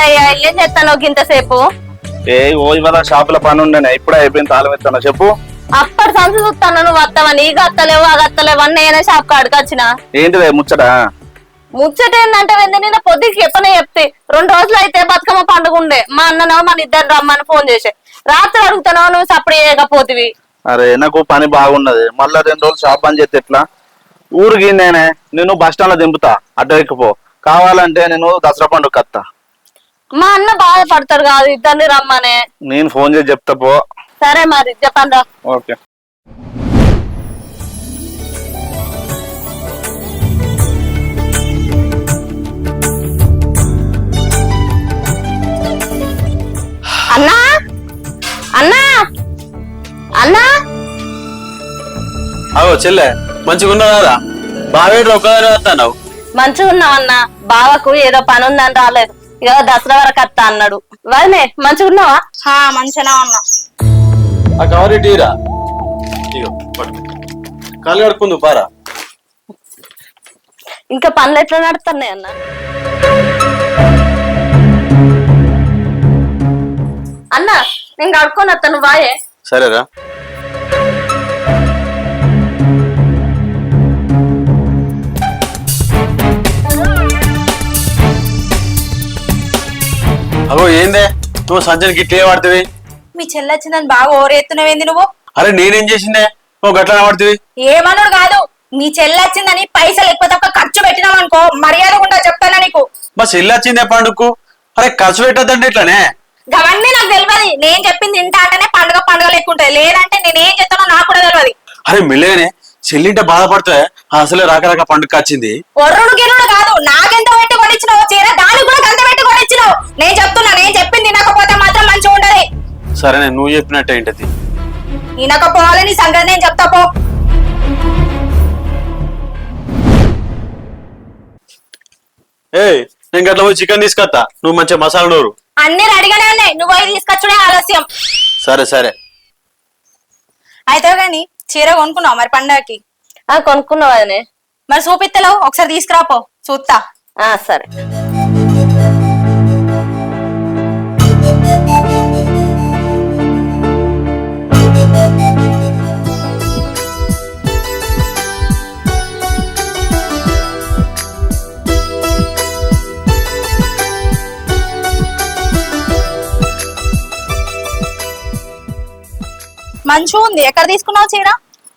అయ్యా ఏం చేస్తాను ఇంతసేపు ఇవాళ షాపుల పని ఉండేనే ఇప్పుడే అయిపోయింది తాళం ఎత్తాను చెప్పు. అప్పటి సంచి చూస్తాను నువ్వు వస్తావని ఈ గత్తలేవు ఆ గత్తలేవు అన్నీ నేనే షాప్ కాడికి వచ్చిన. ఏంటిదే ముచ్చట? ముచ్చట ఏంటంటే నిన్న పొద్దుకి చెప్పనే చెప్తే 2 రోజులు అయితే బతుకమ్మ పండుగ ఉండే మా అన్ననో మన ఇద్దరు రమ్మని ఫోన్ చేసి రాత్రి అడుగుతానో నువ్వు సప్పుడు చేయకపోతివి. అరే నాకు పని బాగున్నది మళ్ళా 2 రోజులు షాప్ పని చేస్తే ఎట్లా? ఊరికి నేనే నేను బస్ స్టాండ్ లో దింపుతా అడ్డ ఎక్కిపో. కావాలంటే నేను దసరా పండుగ కత్తా. మా అన్న బాధపడతారు కాదు ఇద్దరిని రమ్మనే. నేను ఫోన్ చేసి చెప్తా పో. సరే మరి చెప్పండి. ఓకే. అన్నా అన్నా అన్నా అవో చెల్లె మంచిగా ఉన్నారా? బావేడు ఒక్కదాని వస్తావు. మంచిగా ఉన్నావన్నా. బావకు ఏదో పని ఉందని రాలేదు ఇక దసరా వరకు వస్తా అన్నాడు. వదినే మంచిగా ఉన్నావా? మంచిగా ఉన్నా. ఆ కవర్ టీరా కాలు కడుకుందు పారా. ఇంకా పనులు ఎట్లా నడుతున్నాయి అన్న? అన్నా నేను కడుక్కొని వస్తాను బాయే. సరేరా. అగో ఏందే నువ్వు సంచనికి ఇట్లే పడుతుంది? మీ చెల్లొచ్చిందని బాగా ఓరెత్తునవేంది నువ్వు? అరే నేనేం చేసిందే నువ్వు గట్లా పడుతుంది? ఏమన్నాడు కాదు, మీ చెల్లొచ్చిందని పైసలు ఎక్కువ తక్కువ ఖర్చు పెట్టినావు అనుకో మర్యాద కూడా చెప్తానా నీకు. మా చెల్లి వచ్చిందే పండుగకు. అరే ఖర్చు పెట్టద్దండి ఇట్లానే. అవన్నీ నాకు తెలియదు. నేను చెప్పింది ఇంత అంటేనే పండుగ పండుగ లెక్కుంటాయి, లేదంటే నేనేం చెప్తానో నాకు కూడా తెలియదు. అరే మిల్లేనే చెల్లింటే బాధపడితే అసలే రాక పండుగ వచ్చింది. ఒర్రుడు గిరుడు కాదు, నాకెంత పెట్టి కొనిచ్చినావు చీర దానికి కూడా గంత పెట్టి కొనిచ్చినావు. నేను చెప్తున్నా, నేను చెప్పింది వినకపోతే మాత్రం మంచిగా ఉండదు. సరే నువ్వు చెప్పినట్టు ఏంటది? వినకపోవాలని సంగతి నేను చెప్తా పో. నేను గట్ల పోయి చికెన్ తీసుకొస్తా, నువ్వు మంచిగా మసాలా నూరు. అన్ని రెడీగానే ఉన్నాయి, నువ్వు పోయి తీసుకొచ్చుడే ఆలస్యం. సరే సరే. అయితే గాని చీర కొనుక్కున్నావు మరి పండగకి? కొనుక్కున్నావు వదినే. మరి చూపిత్తలేవు, ఒకసారి తీసుకురాపో చూస్తా. సరే. మంచిగా ఉంది. ఎక్కడ తీసుకున్నావు చీర?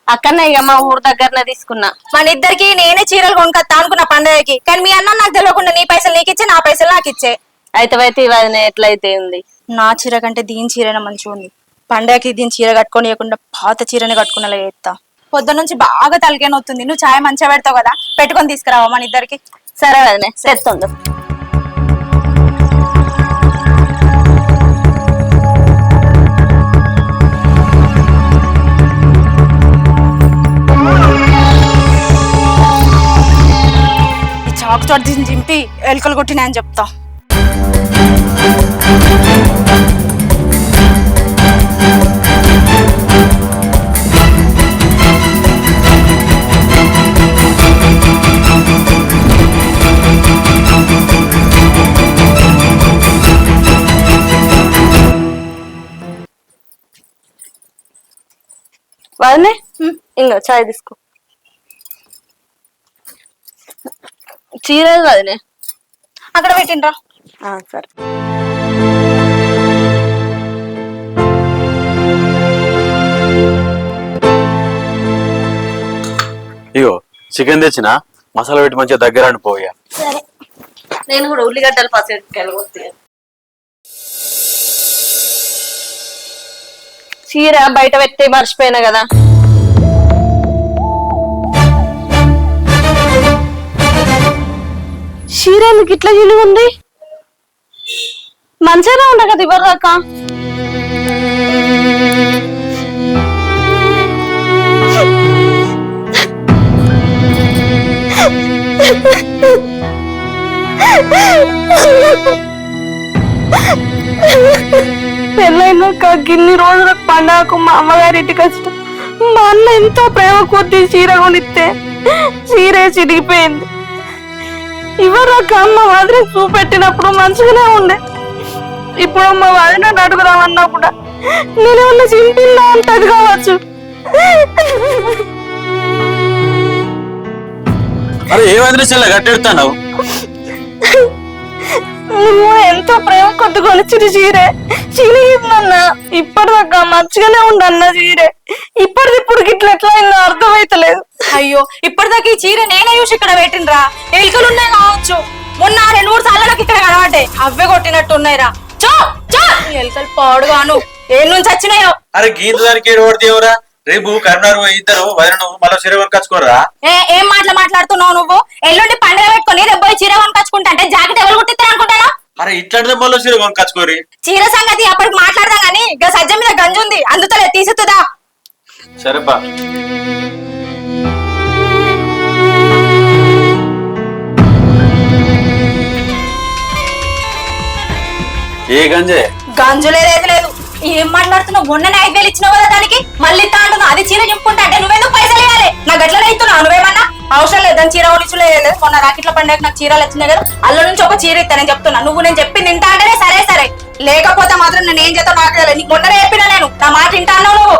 అక్కడనే ఇక మా ఊరు దగ్గరనే తీసుకున్నా. మన ఇద్దరికి నేనే చీరలు కొనుక్కొస్తా అనుకున్నా పండగకి, కానీ మీ అన్న నాకు తెలియకుండా నీ పైసలు నీకు ఇచ్చే, నా పైసలు నాకు ఇచ్చే. అయితే వదినే ఎట్లయితే ఉంది. నా చీర కంటే దీని చీరనే మంచిగా ఉంది. పండగకి దీని చీర కట్టుకోనియకుండా పాత చీరని కట్టుకునేలా చేస్తా. పొద్దు నుంచి బాగా తలకేన వస్తుంది. నువ్వు ఛాయ్ మంచిగా పెడతావు కదా, పెట్టుకొని తీసుకురావా మన ఇద్దరికి. సరే వదినే తెస్తుండు. చాకు చోటు చింపి ఎలుకలు కొట్టినా అని చెప్తా. వదినే ఇంకా చాయ్ తీసుకో. చీర వదినే అక్కడ పెట్టిండ్రా. సరే. ఇగో చికెన్ తెచ్చిన, మసాలా పెట్టి మంచిగా దగ్గర అనిపోయా. సరే నేను కూడా ఉల్లిగడ్డలు పచ్చడి. చీర బయట పెట్టి మర్చిపోయినా కదా. చీర ఎందుకు ఇట్లా చిలుగు ఉంది? మంచిగానే ఉండ కదా ఇవ్వరు దాకా. పెళ్ళైనాక గిన్ని రోజులకు పండగకు మా అమ్మగారింటికి వస్తాం. మా అన్న ఎంతో ప్రేమ కొద్ది చీర కొనిస్తే చీరే చిరిగిపోయింది. ఇవరాక అమ్మ మాదిరి చూపెట్టినప్పుడు మంచిగానే ఉండే. ఇప్పుడు మా వదిన అడుగుదామన్నా కూడా నేనేమన్నా చింపిల్లా ఉంటది కావచ్చు. అరే ఏమైంది చెల్లె గట్టెడతావు? నువ్వు ఎంతో ప్రేమ కొద్ది కొనిచ్చిన చీరే చినిగిందన్న. ఇప్పటిదాకా మంచిగానే ఉండన్న చీరే, ఇప్పుడు గిట్ల ఎట్లా అయిందో అర్థమైతలేదు. అయ్యో ఇప్పటిదాకా ఈ చీర నేనే చూసి ఇక్కడ పెట్టినరా. ఎలుకలు ఉన్నాయి కావచ్చు. మొన్న 2-3 సార్లు నాకు ఇక్కడ కనబడ్డాయి. అవే కొట్టినట్టు ఉన్నాయిరా. చో చో ఎలుకలు పాడుగాను ఏ నుంచి వచ్చినాయో. అరే గీత దానికి ఏడు పడితేవరా? రేపు కరుణారు ఇద్దరు వదిన మళ్ళీ చీర కొనుకొచ్చుకోరా? ఏం మాట్లాడుతున్నావు నువ్వు? ఎల్లుండి పండుగ పెట్టుకుని రేపు పోయి చీర కొనుకొచ్చుకుంటా అంటే జాకెట్ ఎవరు కుట్టిస్తారు అనుకుంటాను. అరే ఇట్లాంటి మళ్ళీ చీర కొనుకొచ్చుకోరి. చీర సంగతి అప్పటికి మాట్లాడదాం గానీ ఇక సజ్జ మీద గంజు ఉంది, అందుతలే తీసుతుందా? సరేపా. ఏ గంజే? గంజు లేదు లేదు. ఏం మాట్లాడుతున్నావు? మొన్ననే 5,000 ఇచ్చినావు కదా దానికి, మళ్ళీ తాండును అది చీర నింపుకుంటా అంటే నువ్వెందుకు పైసలు ఇవ్వాలి? నాకు గట్లనే ఇస్తున్నావు. నువ్వేమన్నా అవసరం లేదు దాని చీర కొనిచ్చులేదు. మొన్న రాకెట్ల పండుగ నాకు చీరలు వచ్చినాయి కదా, అల్ల నుంచి ఒక చీర ఇస్తానని చెప్తున్నా. నువ్వు నేను చెప్పింది తింటా అంటేనే సరే సరే, లేకపోతే మాత్రం నేను ఏం చేస్తావు నాకు తెలియదు. నీకు మొన్ననే చెప్పినా నేను, నా మాట వింటా అన్నావు నువ్వు.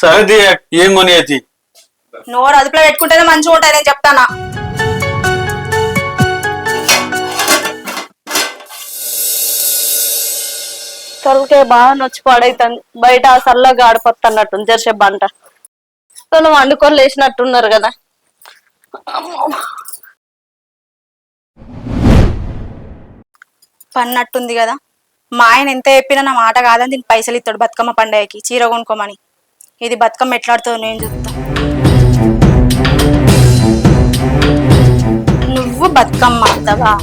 సరే ఏం కొనియతి? నోరు అదుపులో పెట్టుకుంటేనే మంచిగా ఉంటుంది నేను చెప్తానా. తలకే బాగా నొచ్చి పాడైతుంది. బయట సల్లగా ఆడిపోతున్నట్టు జరసేపు అంట. నువ్వు వండుకొని లేచినట్టున్నారు కదా. పన్నట్టుంది కదా. మా ఆయన ఎంత చెప్పినా నా మాట కాదని దీనికి పైసలు ఇస్తాడు బతుకమ్మ పండుగకి చీర కొనుక్కోమని. ఇది బతుకమ్మ ఎట్లాడుతుందో నేను చూస్తా. నువ్వు బతుకమ్మ ఆడతావా?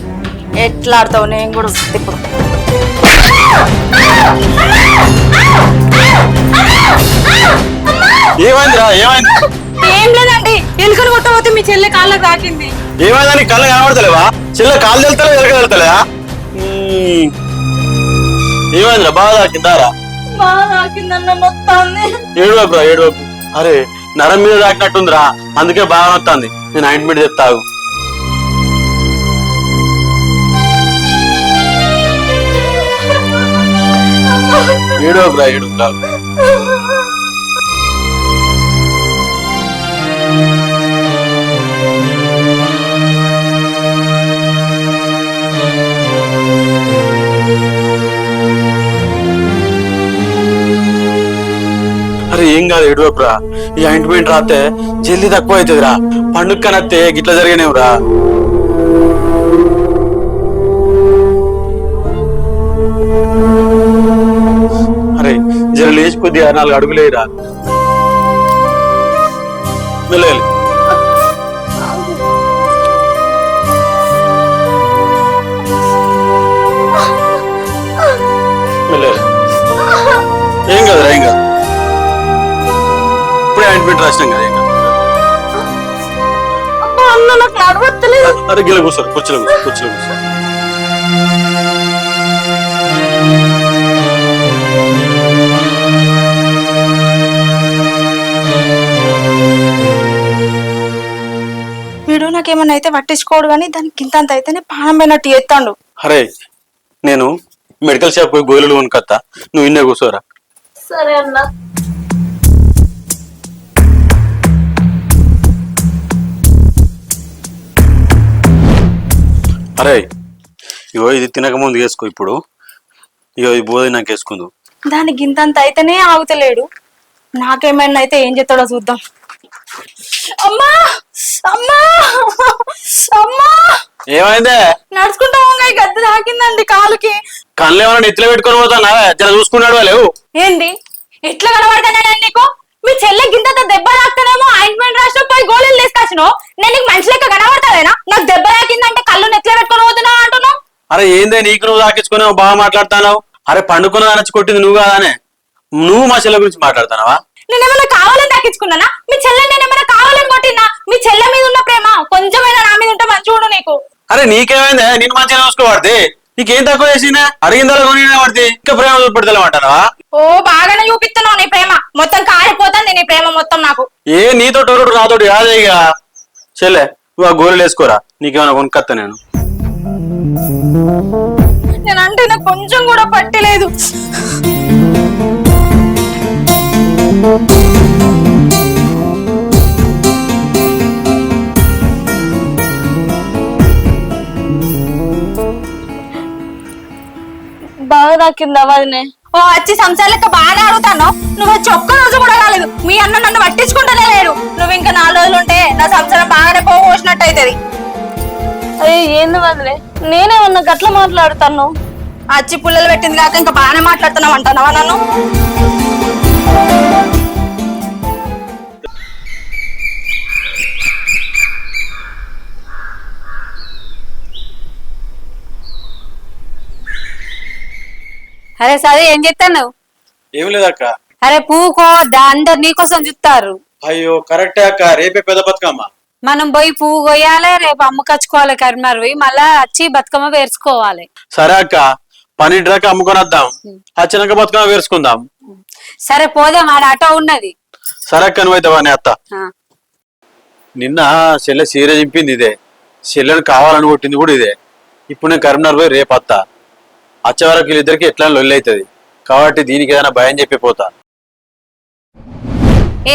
ఎట్లాడుతావు నేను కూడా చూస్తా ఇప్పుడు. ఏమైందిరా? ఏమైంది? ఏం లేదండి, ఎలుకలు కొట్టబోతే మీ చెల్లె కాళ్ళకి తాకింది. ఏమైందని కళ్ళ కనబడతలేవా? చెల్లె కాళ్ళు తెలుతలే ఎలక తెలుతలేదా? ఏమైందిరా? బాగా తాకిందారా? బాగా తాకిందన్న మొత్తాన్ని. ఏడువైపురా ఏడువైపు. అరే నరం మీద తాకినట్టుందిరా, అందుకే బాగా నొత్తాంది. నేను ఆయింట్మెంట్ చెప్తాగు. ఏడువైపురా ఏడుపురా. అరే ఏం కాదు ఏడువైపురా. ఈ ఆయింట్మెంట్ రాస్తే జల్దీ తక్కువ అవుతుందిరా. పండుగ కనత్తే గిట్లా జరిగినవురా. అరే జర లేచి కొద్దిగా 4 అడుగులేరా. వెళ్ళాలి. వెళ్ళాలి. ఏం కాదురా ఏం కాదు. ఇప్పుడే ఆయింట్మెంట్ రాసినాం కదా. ఏం కాదు. అన్న నాకు నడవత్తలేదు. అరే గిల కూర్చోరు, కూర్చోలు కూర్చోలు కూర్చో. వీడు నాకేమన్నా అయితే పట్టించుకోడు కానీ దానికి ఇంతంత అయితేనే పానం పోయినట్టు చేస్తాడు. అరే నేను మెడికల్ షాప్ పోయి గోళీలు కొనుక్కొత్తా, నువ్వు ఇన్నే కూర్చోరా. సరే అన్న. అరే ఇగో ఇది తినక ముందు వేసుకో. ఇప్పుడు ఇగో ఇది బోధి నాకు వేసుకుందు. దానికి ఇంతంత అయితేనే ఆగుతలేడు. నాకేమైనా అయితే ఏం చేస్తాడో చూద్దాం. అమ్మా అమ్మా అమ్మా. ఏమైందే? నడుచుకుంటా గద్దె తాకిందండి కాలుకి. కళ్ళు ఏమన్నా నెత్తిలో పెట్టుకొని పోతానా? జర చూసుకున్నాడు లేవు. ఏంది ఎట్లా కనబడతానే నీకు? మీ చెల్లె గింత దెబ్బ తాకుతానేమో ఆయింట్మెంట్ రాసిన పోయి గోళీలు తీసుకొచ్చినావు. నేను నీకు మనిషి లెక్క కనబడతావేనా? నాకు దెబ్బ తాకిందంటే కళ్ళు నెత్తిలో పెట్టుకొని పోతున్నావు అంటున్నావు. అరే ఏందే నీకు నువ్వు తాకించుకున్నావు? బాగా మాట్లాడుతున్నావు. అరే పండుకున్న నచ్చి కొట్టింది నువ్వు కాదానే. నువ్వు మా చెల్లె గురించి మాట్లాడుతున్నావా? నేనేమైనా కావాలని తాకించుకున్నానా? మీ చెల్లె నేనేమైనా కావాలని కొట్టినా? మీ చెల్లె మీద ఉన్న ప్రేమ కొంచెమైనా నా మీద ఉంటే మంచిగా నీకు. అరే నీకేమైందే? నేను మంచిగా చూసుకోబడితే నీకేం తక్కువ చేసినా? అడిగిందా కొనినా పడితే ఇంకా ప్రేమ చూపెడతామంటావా? ఓ బాగానే చూపిస్తున్నావు నీ ప్రేమ. మొత్తం కాలిపోతుంది నీ ప్రేమ మొత్తం నాకు. ఏ నీతో నాతోటి కాదే. ఇక చెల్లె నువ్వు ఆ గోళీలు వేసుకోరా, నీకేమైనా కొనుక్కత్తా నేను. నేనంటే నాకు కొంచెం కూడా పట్టలేదు. బాగా తాకిందా వదినే? ఓ వచ్చి సంసారం లెక్క బాగా అడుగుతాను. నువ్వు వచ్చి ఒక్క రోజు కూడా కాలేదు. మీ అన్న నన్ను పట్టించుకుంటూనే లేడు. నువ్వు ఇంకా 4 రోజులు ఉంటే నా సంసారం బాగానే పోసినట్టు అవుతుంది. అయ్యో ఏంది వదిలే, నేనేమన్నా గట్ల మాట్లాడుతాను? అచ్చి పుల్లలు పెట్టింది కాక ఇంకా బాగానే మాట్లాడుతున్నావు అంటున్నావా నన్ను? అరే సరే ఏం చెప్తాను? ఏం లేదక్క. అరే పూకో అందరు నీకోసం చూస్తారు. అయ్యో కరెక్టే అక్క, రేపే పెద్ద బతుకమ్మ. మనం పోయి పువ్వు కొయ్యాలి, రేపు అమ్ముకచ్చుకోవాలి కరీంనగర్ పోయి, మళ్ళా వచ్చి బతుకమ్మ వేర్చుకోవాలి. సరే అక్క, పని డ్రాక అమ్ముకొని వద్దాం, వచ్చినాక బతుకమ్మ వేసుకుందాం. సరే పోదాం, ఆడ ఆటో ఉన్నది. సరే అక్క, నువ్వైతే నీ అత్త. ఆ. నిన్న చెల్లె సీర చింపింది ఇదే, చెల్లెని కావాలని కొట్టింది కూడా ఇదే. ఇప్పుడు నేను కరీంనగర్ పోయి రేపు అత్త. వచ్చే వరకు వీళ్ళిద్దరికి ఎట్లా లొల్లి అవుతుంది కాబట్టి దీనికి ఏదైనా భయం చెప్పిపోతా.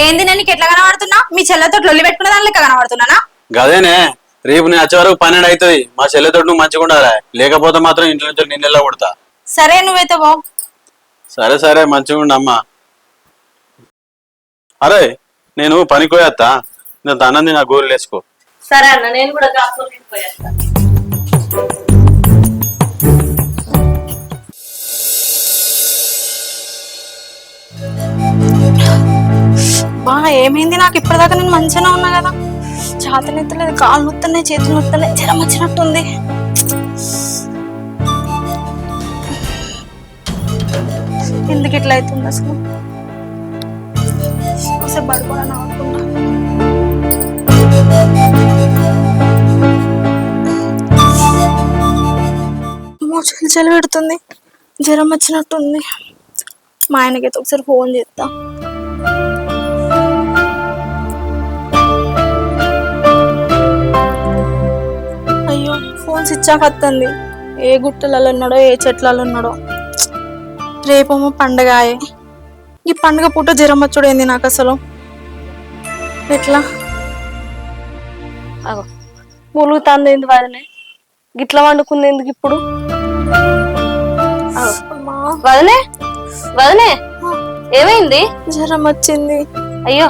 ఏంది నేను ఎట్లా కనబడుతున్నా? మీ చెల్లెతో లొల్లి పెట్టుకున్న దాని లెక్క కనబడుతున్నానా? గదేనే, రేపు నేను వచ్చే వరకు 12 అవుతుంది. మా చెల్లెతో నువ్వు మంచిగా ఉండాలి, లేకపోతే మాత్రం ఇంట్లో నుంచి నిన్ను ఎలా కొడతా. సరే నువ్వైతే పో. సరే సరే మంచిగా ఉండమ్మా. అరే నేను పనికి పోయేస్తా, నేను తనంది నా గోలు వేసుకో. సరే అన్న, నేను కూడా కాపుకి పోయేస్తా. బా ఏమైంది? నాకు ఇప్పటిదాకా నేను మంచిగానే ఉన్నా కదా. చేతులు ఎత్తలేదు, కాళ్ళు నొత్తున్నాయి, చేతులు నొత్తున్నాయి, జ్వరం వచ్చినట్టుంది. ఎందుకు ఇట్లా అవుతుంది అసలు? ఒకసారి పడుకోవాలని అనుకున్నా. చలి పెడుతుంది, జ్వరం వచ్చినట్టుంది. మా ఆయనకైతే ఒకసారి ఫోన్ చేస్తా. అయ్యో ఫోన్ స్విచ్ ఆఫ్ వస్తుంది. ఏ గుట్టలలో ఉన్నాడో ఏ చెట్లలో ఉన్నాడో. రేపేమో పండగ. ఈ పండుగ పూట జ్వరం వచ్చుడు ఏంది నాకు అసలు? ఎట్లా అగో ములుగుతాంది ఏంది వదినే? గిట్ల వండుకుంది ఎందుకు ఇప్పుడు? అమ్మా, వదినే వదినే ఏమైంది? జ్వరం వచ్చింది. అయ్యో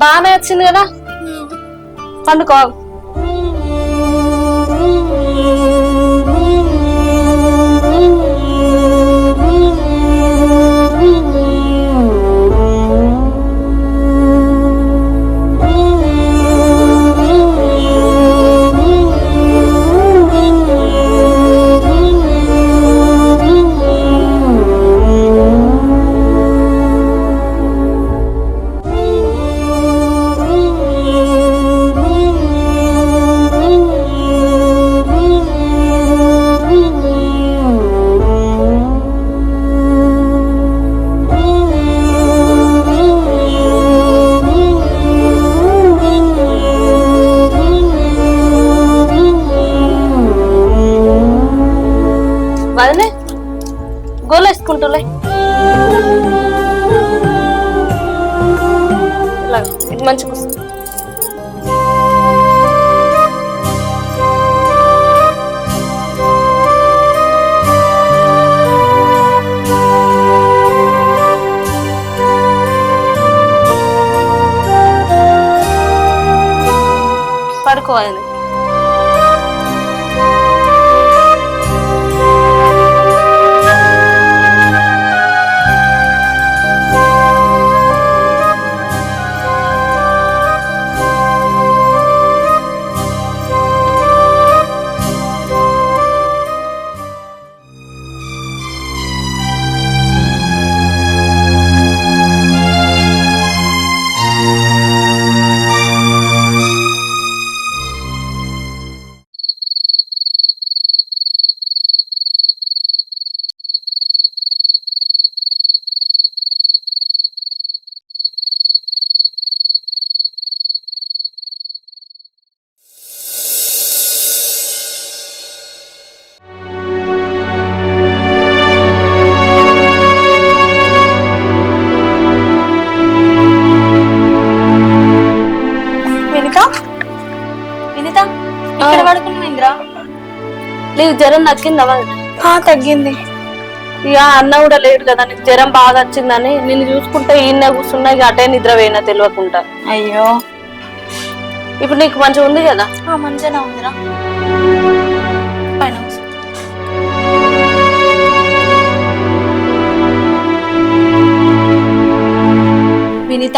బాగానే వచ్చింది కదా, పండుకో. వదినే గోలేసుకుంటులే, ఇది మంచి పుస్తకం. పడుకోవాలి. నీకు జ్వరం తగ్గిందా వదినే? తగ్గింది. ఇక అన్న కూడా లేడు కదా, నీకు జ్వరం బాగా వచ్చిందని నిన్ను చూసుకుంటే ఈయన కూర్చున్నా ఇక అటే నిద్ర పోయినా తెలియకుండా. అయ్యో ఇప్పుడు నీకు మంచిగా ఉంది కదా? మంచిగా ఉందిరా. పైన కూర్చో. వినీత,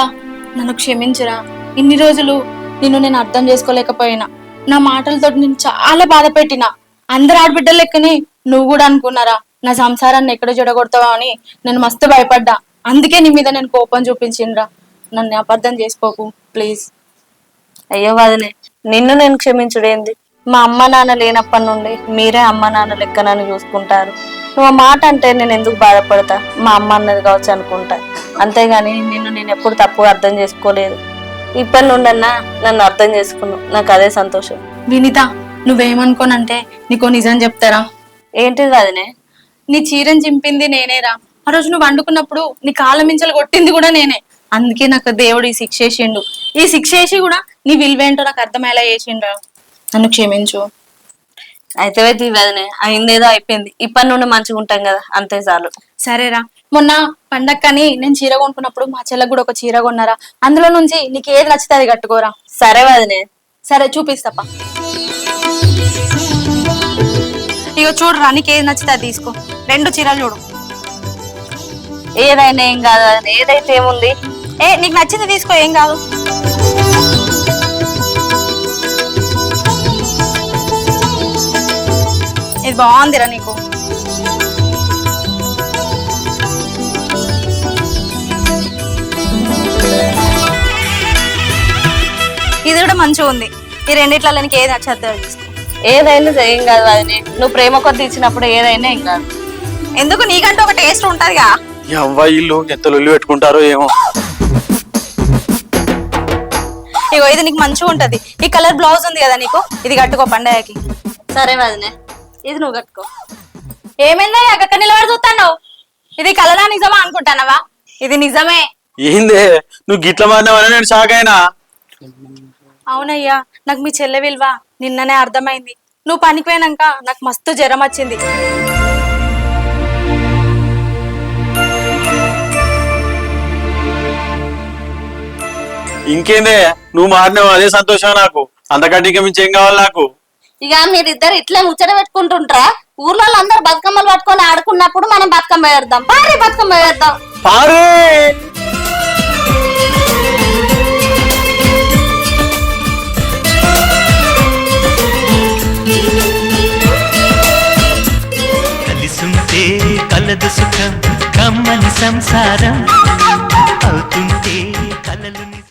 నన్ను క్షమించురా. ఇన్ని రోజులు నిన్ను నేను అర్థం చేసుకోలేకపోయినా, నా మాటలతో నేను చాలా బాధ పెట్టినా. అందరు ఆడబిడ్డల లెక్కని నువ్వు కూడా అనుకున్నారా నా సంసారాన్ని ఎక్కడ చెడగొడతావా అని నేను మస్తు భయపడ్డా. అందుకే నీ మీద నేను కోపం చూపించిండ్రా. నన్ను అపార్థం చేసుకోకు ప్లీజ్. అయ్యో వదినే, నిన్ను నేను క్షమించుడేంది? మా అమ్మ నాన్న లేనప్పటి నుండి మీరే అమ్మ నాన్న లెక్క నన్ను చూసుకుంటారు. నువ్వు ఆ మాట అంటే నేను ఎందుకు బాధపడతా? మా అమ్మ అన్నది కావచ్చు అనుకుంటా, అంతేగాని నిన్ను నేను ఎప్పుడు తప్పుగా అర్థం చేసుకోలేదు. ఇప్పటి నుండన్నా నన్ను అర్థం చేసుకున్నావు, నాకు అదే సంతోషం. వినీత, నువ్వేమనుకోనంటే నీకో నిజం చెప్తారా? ఏంటిది వదినే? నీ చీరని చింపింది నేనేరా. ఆ రోజు నువ్వు వండుకున్నప్పుడు నీ కాళ్ళ మించలు కొట్టింది కూడా నేనే. అందుకే నాకు దేవుడు ఈ శిక్ష వేసిండు. ఈ శిక్ష వేసి కూడా నీ విలువేంటో నాకు అర్థమయ్యేలా చేసిండ్రా. నన్ను క్షమించు. అయితే వదినే, అయిందేదో అయిపోయింది. ఇప్పటి నుండి మంచిగా ఉంటాం కదా, అంతే చాలు. సరేరా. మొన్న పండక్కని నేను చీర కొనుక్కున్నప్పుడు మా చెల్లెకు కూడా ఒక చీర కొన్నారా. అందులో నుంచి నీకు ఏది నచ్చితే అది కట్టుకోరా. సరే వదినే. సరే చూపిస్తాపా. ఇగో చూడరా, నీకు ఏది నచ్చితే అది తీసుకో. 2 చీరలు చూడు. ఏదైనా ఏం కాదు వదినే, ఏదైతే ఏముంది. నీకు నచ్చింది తీసుకో, ఏం కాదు. ఇది బాగుందిరా నీకు. ఇది కూడా మంచిగా ఉంది. ఈ రెండిట్లలో నీకు ఏది నచ్చదో తీసుకో. ఏదైనా ఏం కాదు వదినే, నువ్వు ప్రేమ కొద్ది ఇచ్చినప్పుడు ఏదైనా ఏం కాదు. ఎందుకు, నీకంటూ ఒక టేస్ట్ ఉంటదిగా. ఈ అవ్వాయిళ్ళు ఎంత లొల్లి పెట్టుకుంటారో ఏమో. ఇగో ఇది నీకు మంచిగా ఉంటది. ఈ కలర్ బ్లౌజ్ ఉంది కదా నీకు, ఇది కట్టుకో పండగకి. సరే వదినే, ఇది నువ్వు కట్టుకో. ఏమైందా అక్కడ నిలబడి చూస్తాను? ఇది కలరా నిజమా అనుకుంటానవా? ఇది నిజమే. ఏందే నువ్వు గిట్ల మారినావని నేను షాక్ అయినా. అవునయ్యా, నాకు మీ చెల్లె విలువ నిన్ననే అర్థమైంది. నువ్వు పనికి పోయినాక నాకు మస్తు జ్వరం వచ్చింది. ఇంకేందే నువ్వు మారినావు, అదే సంతోషం నాకు. అంతకంటే ఇంకా మించి ఏం కావాలి నాకు? ఇక మీరిద్దరు ఇట్లా ముచ్చట పెట్టుకుంటుంటారా? ఊర్లో అందరు బతుకమ్మలు పట్టుకొని ఆడుకున్నప్పుడు మనం బతుకమ్మ వేద్దాం. పారి బతుకమ్మ వేద్దాం. పారే కలిసుంటే కలదు సుఖం కమ్మని సంసారం.